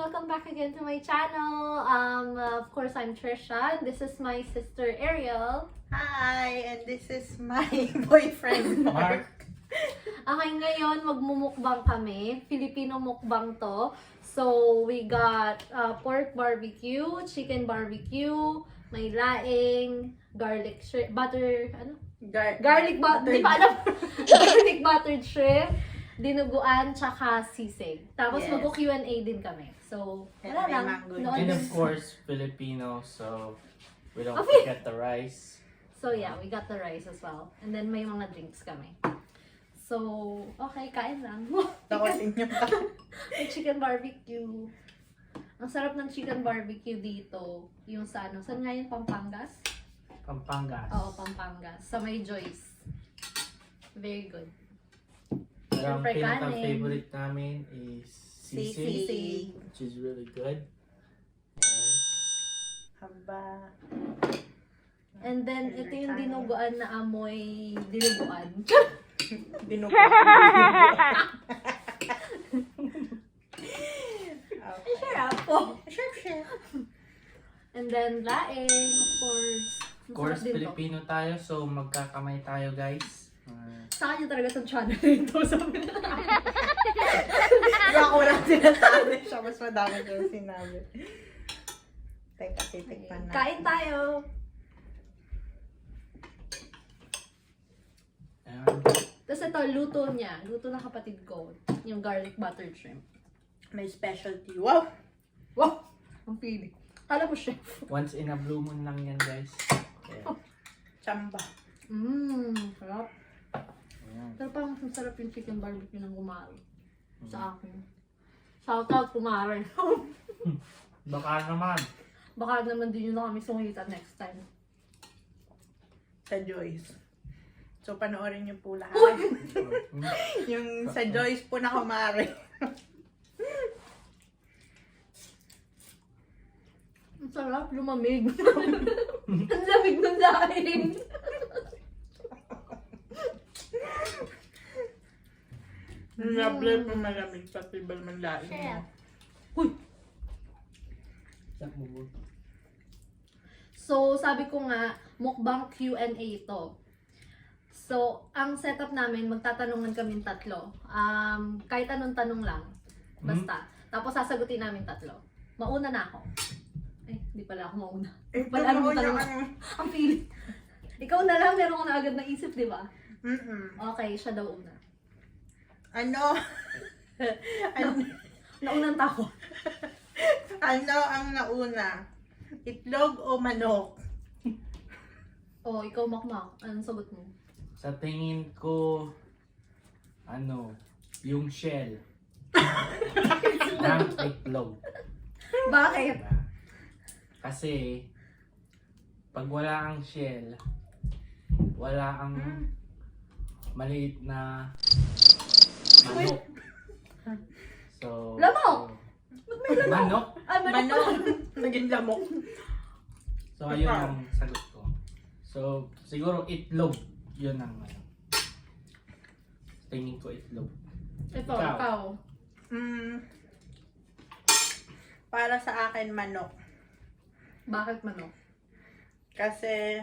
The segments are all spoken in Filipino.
welcome back again to my channel. Of course, I'm Trisha, and this is my sister Ariel. Hi, and this is my boyfriend Mark. Okay, ngayon magmumukbang kami. Filipino mukbang to. So, we got pork barbecue, chicken barbecue, may laing, garlic shrimp, butter, ano? Garlic butter, di pa alam. Garlic buttered shrimp, dinuguan, tsaka sisig. Tapos Yes. mag-Q&A din kami. So, And wala may lang. mango Noon And din. of course, Filipino, so we don't Okay. forget the rice. So yeah, we got the rice as well. And then may mga drinks kami. So, okay, kain lang. Takotin niyo pa. May chicken barbecue. Ang sarap ng chicken barbecue dito. Yung sa ano, saan nga yun? Pampangas? Pampangas. Oo, Pampangas. Sa may Joyce. Very good. Pero ang Siyempre, pinaka-favorite namin is sisig, Sisig. which is really good. And Haba. And then, ito yung dinuguan na amoy dinuguan. Dinugo. Okay. Sarap po. Sure. And then, laing, of course. of course, Masarap din to. Filipino tayo, so magkakamay tayo, guys. Sa kanya talaga sa channel ito. Sabi na. Diba ako lang sinasabi siya, mas madami ko yung sinabi. Teka, titikman na. Kain tayo. Ayan. Tapos ito, luto niya. Luto ng kapatid ko. Yung garlic buttered shrimp. May specialty. Wow! Wow! Ang pili. Kala mo chef. Once in a blue moon lang yan, guys. Yeah. Chamba. Sarap. Ayan. Pero parang masarap yung chicken barbecue ng kumari. Sa akin. Shout out kumari. Baka naman. Baka naman din yun na kami sungitan next time. Sa Joyce. So, panoorin niyo po lahat. Mm. Yung sa Joyce po na kumari. Ang sarap, lumamig. Ang lamig ng laing. Lovely po malamig sa tibal man laing Chef. mo. Uy! Sak mo mo. So, sabi ko nga, mukbang Q&A ito. So, ang setup namin, magtatanungan kami tatlo. Kahit anong tanong lang. Basta. Tapos sasagutin namin tatlo. Mauna na ako. Eh, di pala ako mauna. Wala namang tanong. Ang pili. Ikaw na lang, meron ko na agad naisip, di ba? Okay, siya daw una. Ano? Naunang tako. Ano ang nauna? Itlog o manok? Oh, ikaw makmak. Anong sagot mo? Sa tingin ko, yung shell ng itlog. Bakit? Diba? Kasi, pag wala ang shell, wala ang maliit na manok. So, Lamok! Ba't may lamok? Manok? Ay, Manok. Naging lamok. So, ayun ang sagot ko. So, siguro itlog. Yun ang tingin ko itlog. Ito, Ikaw. ikaw. Para sa akin, manok. Bakit manok? Kasi,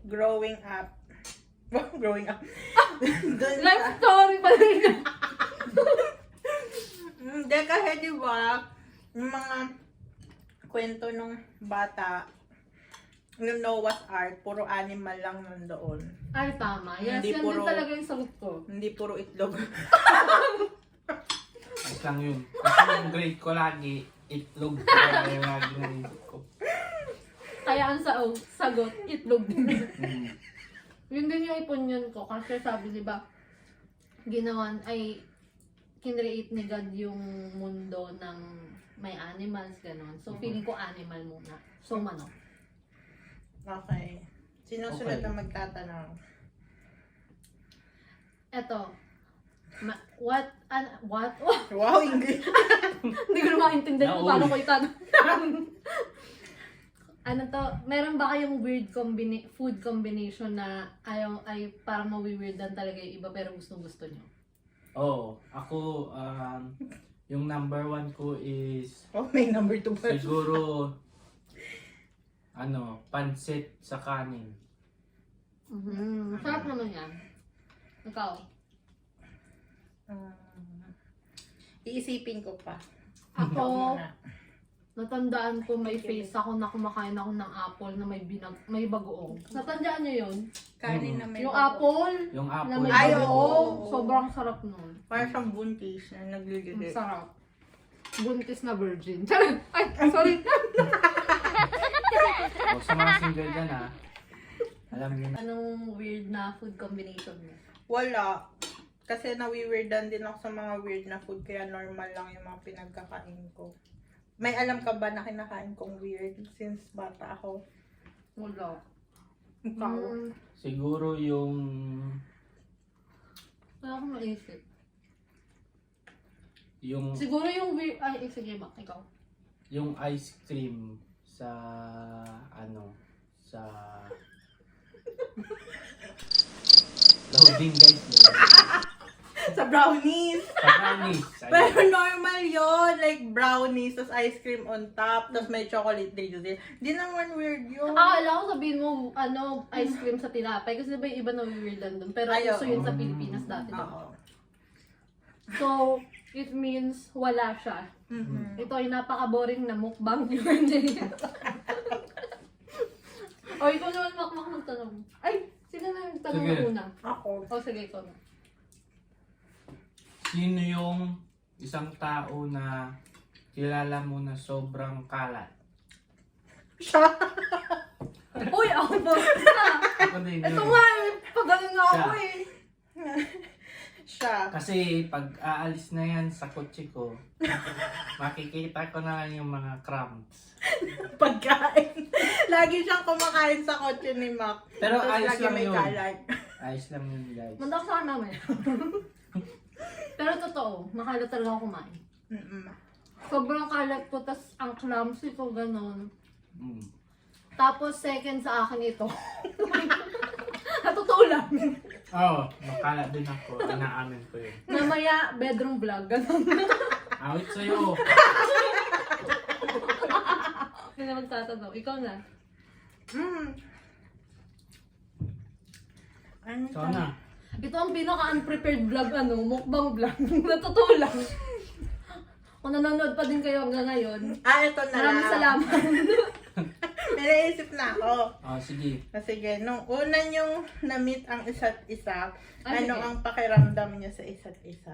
growing up. Growing up. Dun Life sa, story pa rin. hindi kasi diba, yung mga kwento ng bata, yung Noah's Ark, puro animal lang nandoon. Ay, tama. Yes, Hindi yan puro- din talaga yung sagot ko. Hindi puro itlog. Ayos lang yun. Kasi yung grade ko lagi, itlog. Kaya yung lagi naisip ko. Kaya ang sagot, itlog din. Mm. Yun din yung opinion ko. Kasi sabi, di ba, ginawan, ay, kinreate ni God yung mundo ng may animals, gano'n. So, feeling ko animal muna. So, manok. Okay. Sinusunod Okay. na magtatanong. Eto. What? Wow, English. Hindi ko na maintindihan kung Nauli. paano ko itanong. Ano to? Meron ba kayong weird food combination na ay parang mawi-weirdan talaga yung iba pero gustong gusto nyo? Oo. Ako, Yung number 1 ko is Oh, may number 2 pa. siguro pansit sa kanin. Sarap naman yan. Ikaw? Iisipin ko pa. Ako, natandaan ko may face ako na kumakain ako ng apple na may bagoong. Natandaan niyo yun? Kanin na may Yung apple Yung na apple. may Ay, bagoong. oo. Sobrang sarap nun. Parang siyang buntis na Ang naglililit. sarap. Buntis na virgin. Ay, sorry. O, sa mga single dyan alam niyo na. Anong weird na food combination mo? Wala. Kasi nawi-weirdan din ako sa mga weird na food, kaya normal lang yung mga pinagkakain ko. May alam ka ba na kinakain kong weird since bata ako? Wala. Ikaw? Siguro yung Wala akong maisip. yung Siguro yung weird... Ay, sige ba? Ikaw. yung ice cream sa sa loading guys. Sa brownies! Sa brownies. Pero normal yon, like brownies, tas ice cream on top, tas may chocolate drizzle. Di naman weird yun. Alam ko sabihin mo, ice cream sa tinapay. Kasi diba yung iba na weirdan dun. Pero Ay, uso yun sa oo. Pilipinas dati. diba? Oo. So, it means wala siya. Mhm. Ito ay napaka-boring na mukbang Q&A. O, ikaw naman, Makmak, magtanong. Ay, sino na yung tanong Sige. na una? Ako. O, sige, ikaw na. Sino yung isang tao na kilala mo na sobrang kalat? Siya. Uy, ako ba? Ako din Ito yun. nga eh, pagaling nga ako Siya. eh. Siya. Kasi pag aalis na yan sa kotse ko, makikita ko na lang yung mga crumbs. Pagkain. Lagi siyang kumakain sa kotse ni Mac. Pero Tas ayos lagi lang may yun. kalat. Ayos lang yun guys. Mandak sa namin. Pero totoo, makalat talaga ako kumain. Mm-mm. Sobrang kalat ko, tas ang clumsy ko, ganon. Mm. Tapos second sa akin ito. Sa totoo lang. Oo, makalat din ako. Inaamin ko yun. Namaya, bedroom vlog, ganon. Awit sa'yo. Hindi na magtatanong. Ikaw na. Ano So to? na. Ito ang pinaka-unprepared vlog, mukbang vlog. Na totoo lang. Kung nanonood pa din kayo hanggang ngayon, Ito na maraming lang. salamat. May naisip na ako. Sige. Sige, nung una niyong na-meet ang isa't isa, Ay, ano sige. ang pakiramdam niyo sa isa't isa?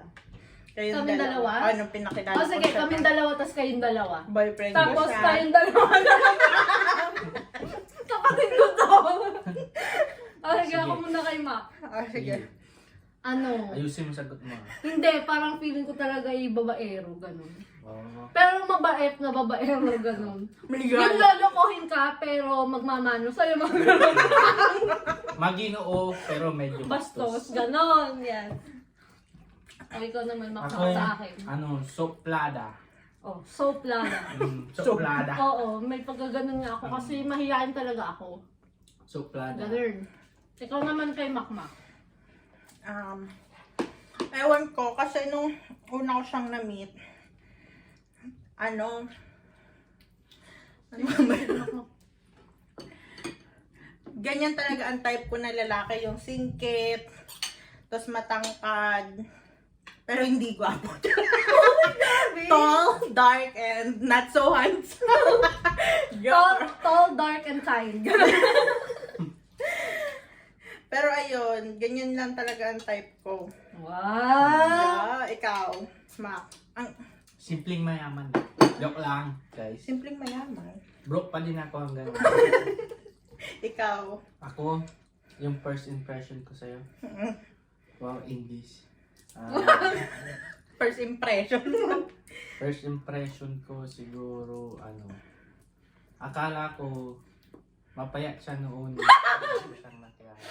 Kayong Kaming dalawa? Ano pinakilala O sige, kaming dalawa, tas kayong dalawa. boyfriend Tapos ko siya. kayong dalawa naman. Kapatid ko to. O sige, Sige. ako muna kay Mac. Sige. Ano? Ayusin mo sagot mo. Hindi, parang feeling ko talaga yung babaero, ganun. Oo. Pero mabait na babaero, ganun. Yung Maligaya. lolokohin ka, pero magmamano sa'yo, mga ganun. Maginoo, pero medyo Bastos, ganon, yan. O, ikaw naman, Ako makaka sa akin. soplada. Oh, soap lada. Soplada. Oo, may pagkaganon nga ako kasi mahihain talaga ako. Soplada. Ganun. Ikaw naman kay Makmak. Ewan ko, kasi nung una ko siyang na-meet, ano ba yun? Ganyan talaga ang type ko na lalaki, yung singkit, tapos matangkad, pero hindi gwapo. Tall, dark, and not so handsome. Tall, dark, and kind. Pero ayun, ganyan lang talaga ang type ko. Wow! Ikaw, Mac. Ang Simpleng mayaman. Joke lang, guys. simpleng mayaman. Broke pa din ako hanggang. Ikaw. Ako, yung first impression ko sa'yo. Wow, English. First impression. First impression ko siguro, akala ko, mapayat siya noon. Hindi ko siyang nakilala.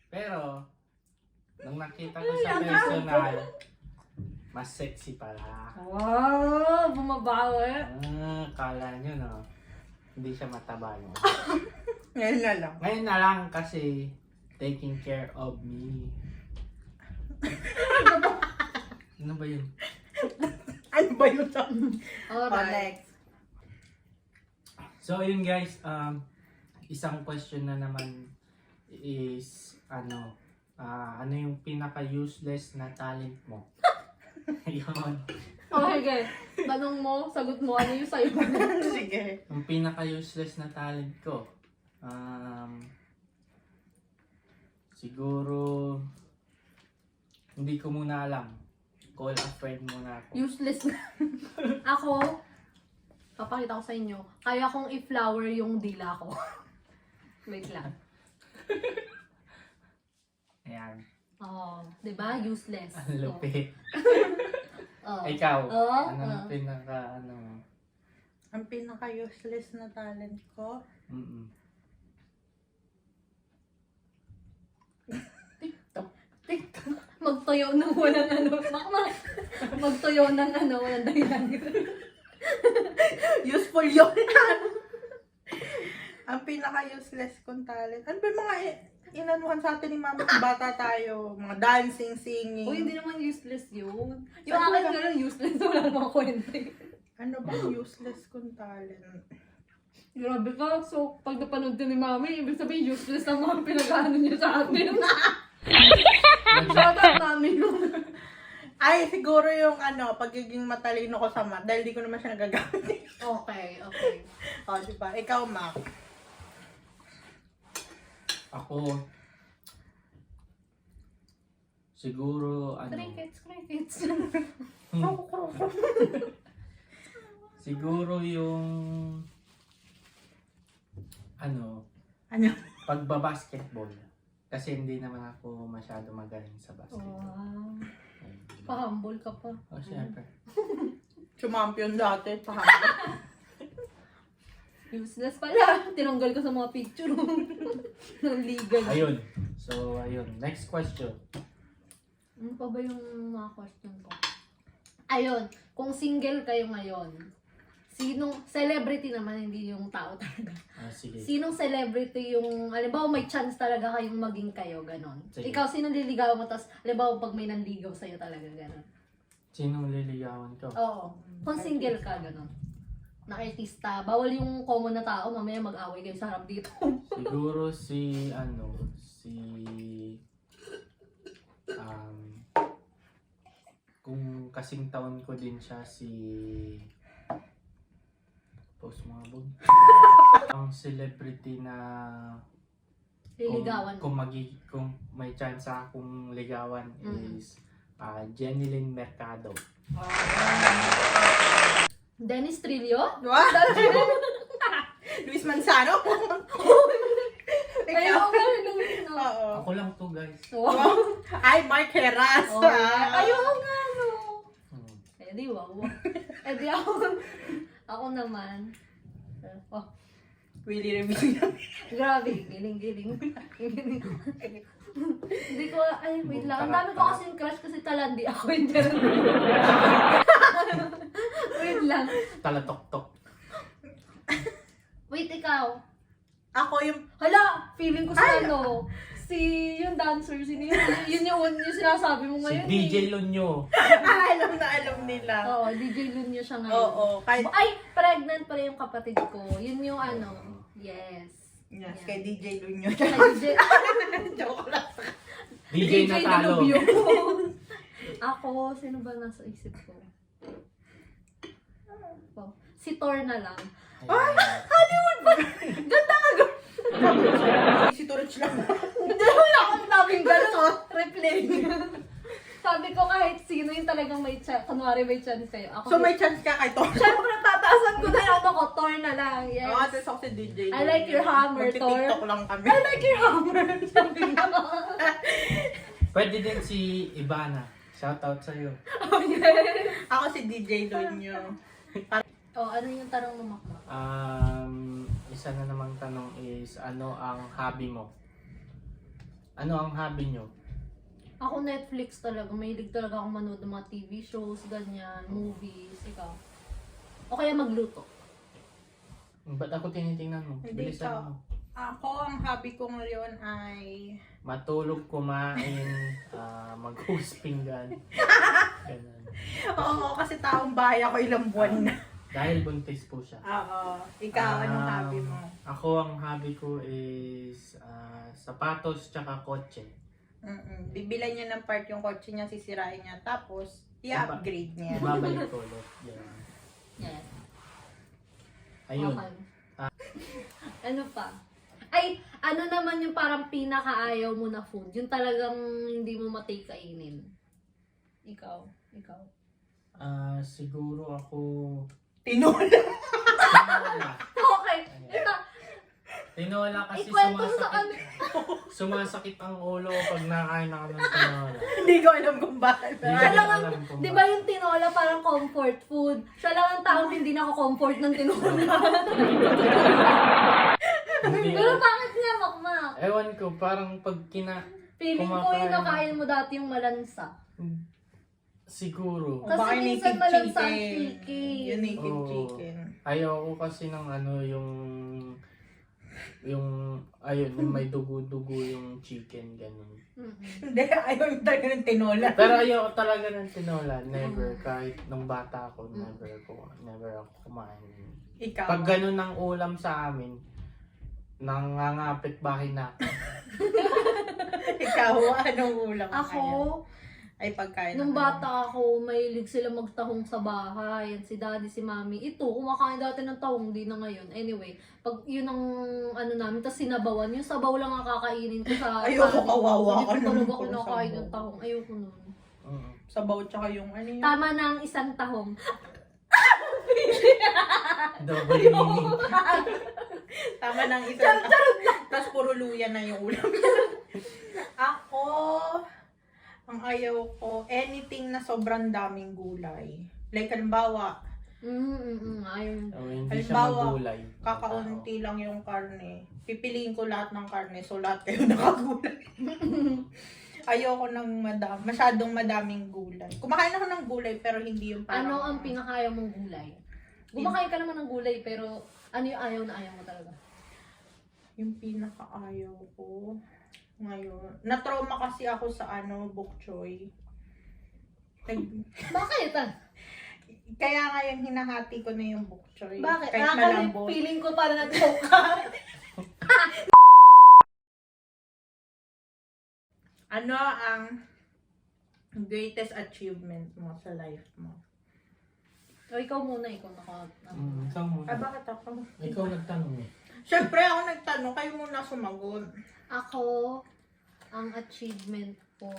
Pero, nung nakita ko sa personal, mas sexy pala. Wow! Bumabawi. Kala nyo, no? Hindi siya mataba, no? Ngayon na lang. Ngayon na lang kasi, taking care of me. Ano ba yun? ba yun? Alright. Next. So, yun guys, isang question na naman is, ano yung pinaka-useless na talent mo? Yun. Okay, tanong mo, sagot mo, ano yung sa'yo? Sige. Yung pinaka-useless na talent ko, siguro, hindi ko muna alam. Call a friend muna ako. Useless na. Ako, papakita ko sa inyo, kaya kong i-flower yung dila ko. Wait lang. Ayan. Oh, di ba? Useless. Ang lupit. Oh. Ikaw, Oh, ano ang pinaka, Ang pinaka-useless na talent ko, mm Magtuyo ng walang ano. Magtuyo ng ano, walang dahilan. useful yun. Ang pinaka-useless kong talent. Ano ba yung mga inanuhan sa atin ni mama kung bata tayo? Mga dancing, singing. Uy, hindi naman useless yun. Yung Saan akin ba? nga lang useless, wala namang kwenta. Ano bang useless kong talent? Grabe ka. So, pag napanood din ni Mami, ibig sabihin useless ang mga pinag-ano niya sa atin. Shoutout namin yun. Ay, siguro yung pagiging matalino ko sa math dahil di ko naman siya nagagamit. Okay, okay. O, diba? Ikaw, Mac. Ako, siguro, Crickets. siguro yung, Ano? pagbabasketball. Kasi hindi naman ako masyado magaling sa basketball. Wow. Ayun, diba? Pa-humble ka pa. Oh, syempre. Champion dati. Useless pala. Tinanggal ko sa mga picture ng legal. Ayun. So, ayun. Next question. Ano pa ba yung mga question ko? Ayun. Kung single kayo ngayon, sinong celebrity naman, hindi yung tao talaga. Sige. Sinong celebrity yung, halimbawa may chance talaga kayong maging kayo, ganon. Sige. Ikaw, sinong liligawan mo, tapos halimbawa pag may nanligaw sa'yo talaga, ganon. Sinong liligawan ko? Oo. Kung single ka, ganon. Na artista, bawal yung common na tao, mamaya mag-away kayo sa harap dito. Siguro kung kasing taon ko din siya, post mga bug. Ang celebrity na Liligawan. kung may chance akong ligawan Mm. is Jenilyn Mercado. Dennis Trillo? What? Luis Manzano? Ayaw Ikaw? nga, Luis, no? Oo. Ako lang to, guys. Wow. Ay, Mark Heras. Oh, ayaw nga, no? Hmm. Eh di wow. Eh di ako. Ako naman. Oh, Willie Revilla. grabe. Giling. Hindi ko, ay wait lang. Ang dami ko kasing crush kasi talandi ako. Hindi wait lang. Talatok-tok. Wait, ikaw. Ako yung... Hala, feeling ko sa yung dancer, sino yun yung sinasabi mo Si ngayon. DJ Lunyo. alam na alam nila. Oo, DJ Lunyo siya ngayon. Oo. Kahit... Ay, pregnant pa rin yung kapatid ko. Yun yung yes. Yes, kay DJ Lunyo. Kay DJ, Joke lang. DJ Natalo. Delubyo. Ako, sino ba nasa isip ko? Oh, si Thor na lang. Ay! Si Torch lang. Hindi wala akong sabing gano'n. Replay. Sabi ko kahit sino yung talagang may chance, kunwari may chance kayo. Ako So may chance ka kay Torch. Siyempre, tataasan ko na yung ko, Thor na lang. Yes. Oo, tapos ako si DJ. I like your hammer, Thor. TikTok lang kami. I like your hammer. Sabi ko. Pwede din si Ivana. Shoutout sa'yo. Oh, yes. Ako si DJ Lunyo. Oh, ano yung tanong mo, Makmak? Isa na namang tanong is, ano ang hobby mo? Ano ang hobby nyo? Ako Netflix talaga. Mahilig talaga akong manood ng mga TV shows, ganyan, movies, ikaw. O kaya magluto. Ba't ako tinitingnan mo? Hindi Bilisan ikaw. mo. Ako, ang hobby ko ngayon ay... Matulog, kumain, mag-host pinggan. Ganun. Oo, kasi taong bahay ako ilang buwan na. Dahil buntis po siya. Oo. Ikaw, anong hobby mo? Ako, ang hobby ko is sapatos tsaka kotse. Bibilan niya ng part yung kotse niya, sisirain niya, tapos i-upgrade niya. Ibabalik ko ulit. Yan. Yes. Ayun. Okay. Ano pa? Ay, ano naman yung parang pinakaayaw mo na food? Yung talagang hindi mo matake kainin. Ikaw. Siguro ako... Tinola. Tinola. Okay. Ito, Tinola kasi ikwento mo sa kami. sumasakit ang ulo pag nakain ako ng tinola. Hindi ko alam kung bakit. Hindi Siya ko lang alam ang, kung di ba yung tinola parang comfort food? Siya lang ang taong hindi nako-comfort ng tinola. Hindi Pero bakit nga, Makmak? Ewan ko, parang pag Feeling ko kumakain. yung nakain mo dati yung malansa. Siguro. Kasi Baka minsan native malansa ang chicken. chicken. Yung native Oo. chicken. Ayoko kasi ng yung may dugo-dugo yung chicken, ganun. Hindi, ayaw yung talaga ng tinola. Pero ayoko talaga ng tinola. Never. Kahit nung bata ako, never ako kumain. Ikaw. Pag ganun ang ulam sa amin, nangangapit bahay na ako. Ikaw, anong ulam? Ako, Ay, pagkain. nung naman. bata ako, mahilig sila magtahong sa bahay. Yan, si daddy, si mami. Ito, kumakain dati ng tahong, di na ngayon. Anyway, pag yun ang ano namin, tapos sinabawan, yung sabaw lang ang kakainin ko sa... Ayoko, kawawa ka Hindi ko naman talaga ako puro nakain sabaw. ng tahong. Ayoko nun. Sabaw tsaka yung ano yun. Tama na ang isang tahong. Double meaning. Tama ng isa. Tapos puro luya na yung ulam. Ako, ang ayaw ko, anything na sobrang daming gulay. Like, halimbawa, Ayun. Hindi siya Halimbawa, magulay. kakaunti lang yung karne. Pipiliin ko lahat ng karne, so lahat kayo nakagulay. Ayoko ng masyadong madaming gulay. Kumakain ako ng gulay, pero hindi yung parang... Ano ang pinakaya mong gulay? Gumakain ka naman ng gulay, pero ano yung ayaw na ayaw mo talaga? Yung pinakaayaw ko ngayon. Na-trauma kasi ako sa bok choy. Bakit? Kaya ngayon hinahati ko na yung bok choy. Bakit? Kahit Kasi malambot. feeling ko para nag-choke ka. Ano ang greatest achievement mo sa life mo? O ikaw muna, ikaw naka... Ikaw muna. Bakit ako? Ikaw nagtanong eh. Siyempre ako nagtanong, kayo muna sumagot. Ako, ang achievement ko,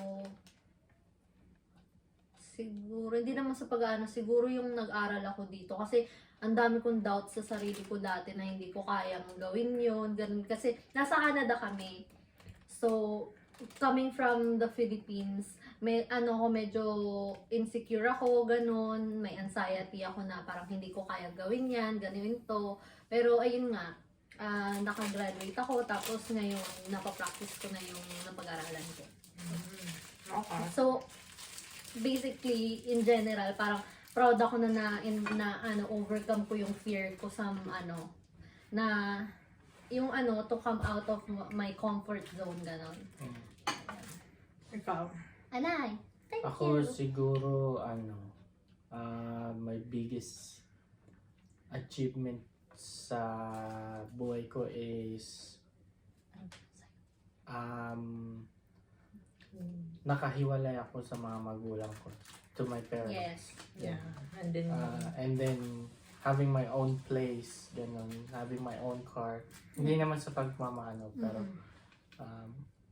siguro, hindi naman sa pag-ano, siguro yung nag-aral ako dito. Kasi, ang dami kong doubt sa sarili ko dati na hindi ko kayang gawin yun. Ganun. Kasi, nasa Canada kami. So, coming from the Philippines, medyo insecure ako, ganun. May anxiety ako na parang hindi ko kaya gawin yan, ganun to. Pero, ayun nga, nakagraduate ako, tapos ngayon, napapractice ko na yung napag-aralan ko. Okay. So, basically, in general, parang proud ako na overcome ko yung fear ko sa na yung to come out of my comfort zone, ganon. Ikaw. Anay, thank Ako you. siguro, my biggest achievement sa buhay ko is nakahiwalay ako sa mga magulang ko, to my parents. Yes. Yeah. And then, And then having my own place, ganun, having my own car. Hindi naman sa pagmamano, pero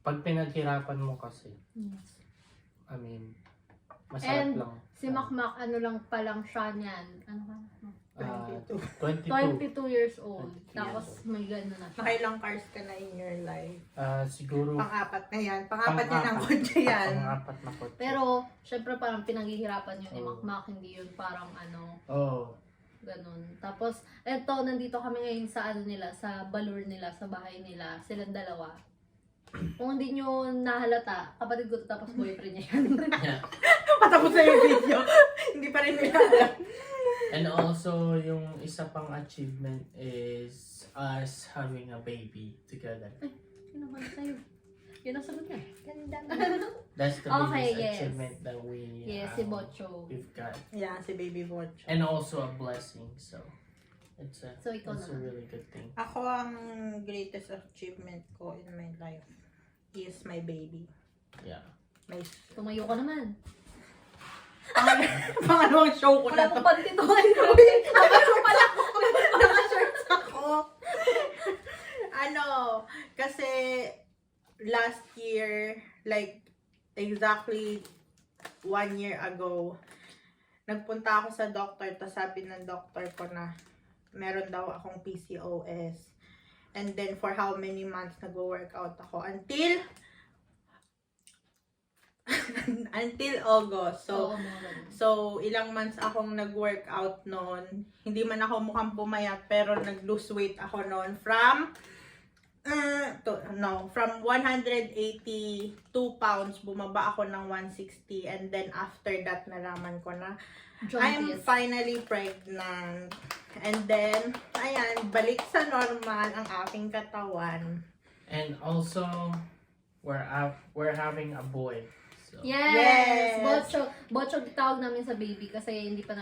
pag pinaghirapan mo kasi, Yes. I mean, masarap And lang. Si Makmak, lang pa lang siya niyan. Ano ka? 22. 22 years old. 22 years Tapos old. may gano'n na siya. nakailang cars ka na in your life? Siguro, Pang-apat na yan. Pang-apat na ng kotse yan. pang-apat na kotse. Pero, syempre parang pinaghihirapan yun ni Oo. Makmak. Hindi yun parang Oo. ganun. Tapos, eto, nandito kami ngayon sa nila, sa balur nila, sa bahay nila. Silang dalawa. Kung hindi nyo nahalata, kapatid ko to, tapos boyfriend niya yan. Patapos na yung video. Hindi pa rin nila alam. And also, yung isa pang achievement is us having a baby together. Sino ba sa'yo? Yun ang sagot niya. Ganda. That's the Okay, biggest yes. achievement that Yes, si Bocho. we've got. Yeah, si Baby Bocho. And also a blessing, so it's a, So, ikaw it's a naman. really good thing. Ako, ang greatest achievement ko in my life is my baby. Yeah. My Tumayo ka naman. pangalawang show ko Wala na to. pong pantituan. Nakashow pala. Naka-shorts ako. Ano, kasi last year, like exactly 1 year ago, nagpunta ako sa doctor, tapos sabi ng doctor ko na meron daw akong PCOS. And then for how many months nag-workout ako until August. Oo, mga ganun. So, ilang months akong nag-workout noon. Hindi man ako mukhang pumayat, pero nag-lose weight ako noon from 182 pounds, bumaba ako ng 160. And then, after that, nalaman ko na I'm Jaundice. finally pregnant. And then, ayan, balik sa normal ang aking katawan. And also, we're having a boy. So, Yes! Yes! Bocho tawag namin sa baby kasi hindi pa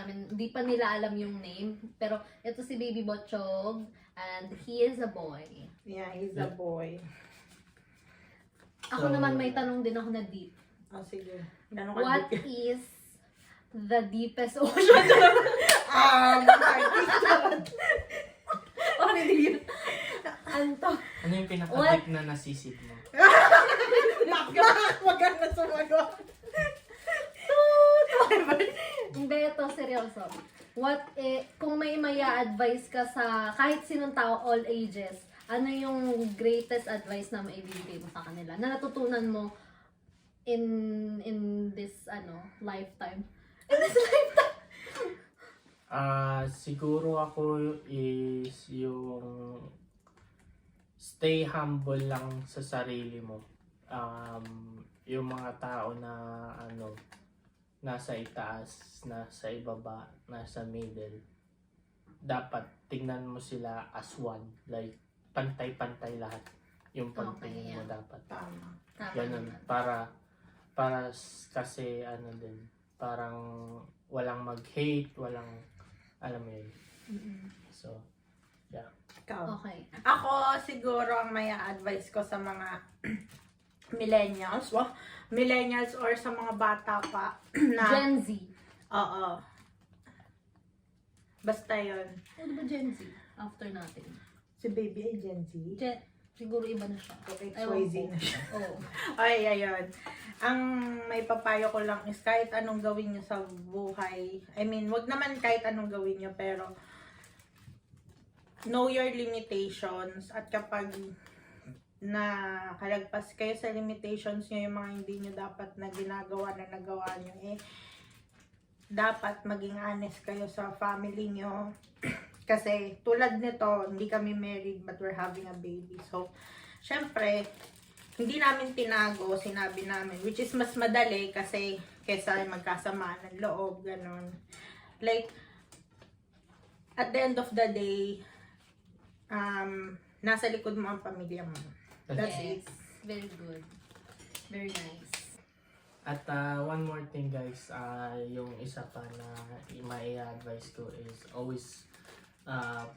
nila alam yung name. Pero ito si Baby Bochog and he is a boy. Yeah, he's a boy. Ako So, naman may tanong din ako na deep. Oh, sige. Gano'n ka What deep? is the deepest ocean? Oh, hindi yun. Anto. ano yung pinaka-deep na nasisid mo? Wag ka na sumagot. Hindi, ito seryoso. Kung may maya-advise ka sa kahit sinong tao, all ages, ano yung greatest advice na maibibigay mo sa kanila? Na natutunan mo in this lifetime? In this lifetime? Siguro ako is yung stay humble lang sa sarili mo. Yung mga tao na nasa itaas, nasa ibaba, nasa middle, dapat tingnan mo sila as one. Like, pantay-pantay lahat yung pagtingin mo dapat. Tama. Tama Ganun. naman. Kasi din, parang walang mag-hate, walang, alam mo yun. So, Ikaw. Okay. Ako, siguro, ang may advice ko sa mga millennials, millennials or sa mga bata pa na, Gen Z. oo. Basta yun. Ano ba Gen Z? After natin. Si baby ay Gen Z. Siguro iba na siya. O Ewan XYZ ko. na siya. Oo. Ay, ayun. Ang may papayo ko lang is kahit anong gawin nyo sa buhay. I mean, wag naman kahit anong gawin nyo, pero know your limitations. At kapag kalagpas kayo sa limitations nyo, yung mga hindi nyo dapat na ginagawa na nagawa nyo, dapat maging honest kayo sa family nyo. Kasi tulad nito, hindi kami married but we're having a baby. So, syempre, hindi namin tinago, sinabi namin. Which is mas madali kasi kesa magkasamaan ng loob, ganun. Like, at the end of the day, nasa likod mo ang pamilya mo. That's Yes. it. Very good. Very nice. At one more thing guys, yung isa pa na mai-advise ko is always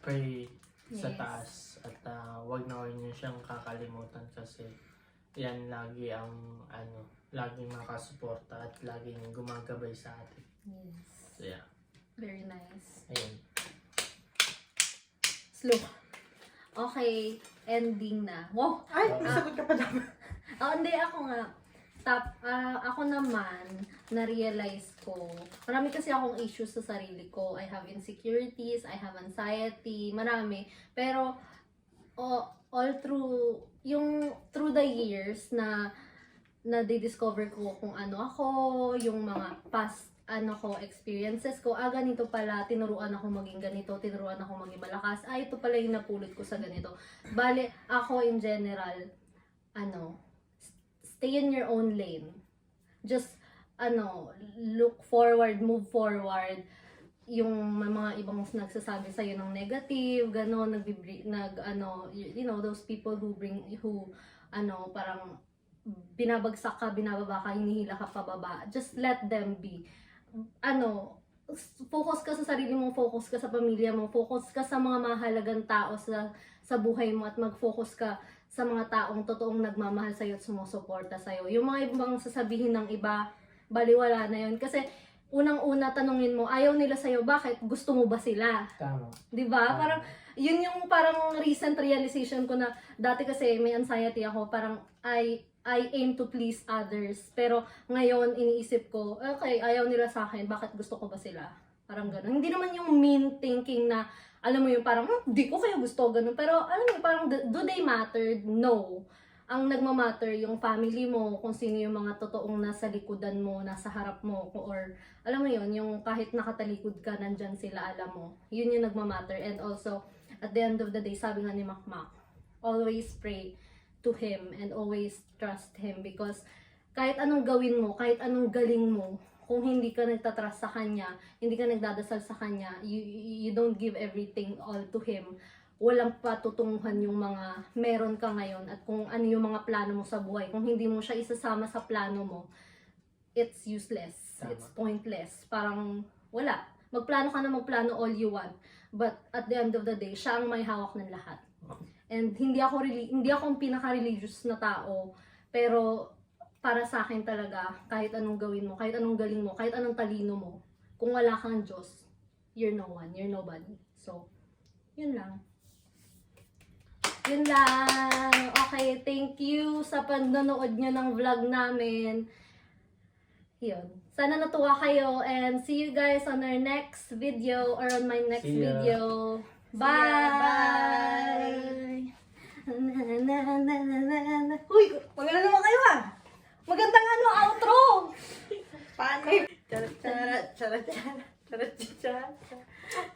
pray sa Yes. taas at wag na nyo siyang kakalimutan kasi yan lagi ang laging makasuporta at laging gumagabay sa atin. Yes. So yeah, Very nice. ayun. Slow. Okay, ending na. Wow! Ay, nasagot ka pa dapat. Hindi, ako nga. Ako naman, na-realize ko, marami kasi akong issues sa sarili ko. I have insecurities, I have anxiety, marami. Pero, all through the years na discover ko kung ano ako, yung mga past experiences ko, ganito pala, tinuruan ako maging ganito, tinuruan ako maging malakas, ito pala yung napulot ko sa ganito. Bale, ako in general, stay in your own lane. Just, look forward, move forward. yung may mga ibang nagsasabi sa'yo ng negative, gano'n, you know, those people who parang binabagsak ka, binababa ka, hinihila ka pababa. Just let them be. Focus ka sa sarili mo, focus ka sa pamilya mo, focus ka sa mga mahalagang tao sa buhay mo, at mag-focus ka sa mga taong totoong nagmamahal sa'yo at sumusuporta sa'yo. Yung mga ibang sasabihin ng iba, baliwala na yun. Kasi unang-una tanungin mo, ayaw nila sa'yo, bakit? Gusto mo ba sila? Tama. 'Di ba? Parang yun yung parang recent realization ko na dati kasi may anxiety ako, parang I aim to please others. Pero ngayon iniisip ko, okay, ayaw nila sa akin, bakit gusto ko ba sila? Parang gano'n. Hindi naman yung mean thinking na, alam mo yung parang, di ko kaya gusto, gano'n. Pero alam mo, parang do they matter? No. Ang nagmamatter yung family mo, kung sino yung mga totoong nasa likodan mo, nasa harap mo, or alam mo yun, yung kahit nakatalikod ka, nandyan sila, alam mo. Yun yung nagmamatter. And also, at the end of the day, sabi nga ni Makmak, always pray to Him and always trust Him, because kahit anong gawin mo, kahit anong galing mo, kung hindi ka nagtatrust sa Kanya, hindi ka nagdadasal sa Kanya, you don't give everything all to Him, walang patutunguhan yung mga meron ka ngayon at kung ano yung mga plano mo sa buhay. Kung hindi mo siya isasama sa plano mo, it's useless. Tama. It's pointless. Parang wala. Magplano ka na magplano all you want. But at the end of the day, siya ang may hawak ng lahat. And hindi ako ang pinaka-religious na tao, pero para sa akin talaga, kahit anong gawin mo, kahit anong galing mo, kahit anong talino mo, kung wala kang Diyos, you're no one, you're nobody. So, yun lang. Yun lang. Okay, thank you sa panonood nyo ng vlog namin. Yun. Sana natuwa kayo, and see you guys on our next video or on my next See ya. video. Bye! Uy, maganda naman kayo ah! Magandang outro! Paano? Charat, charat, charat, charat, charat, charat.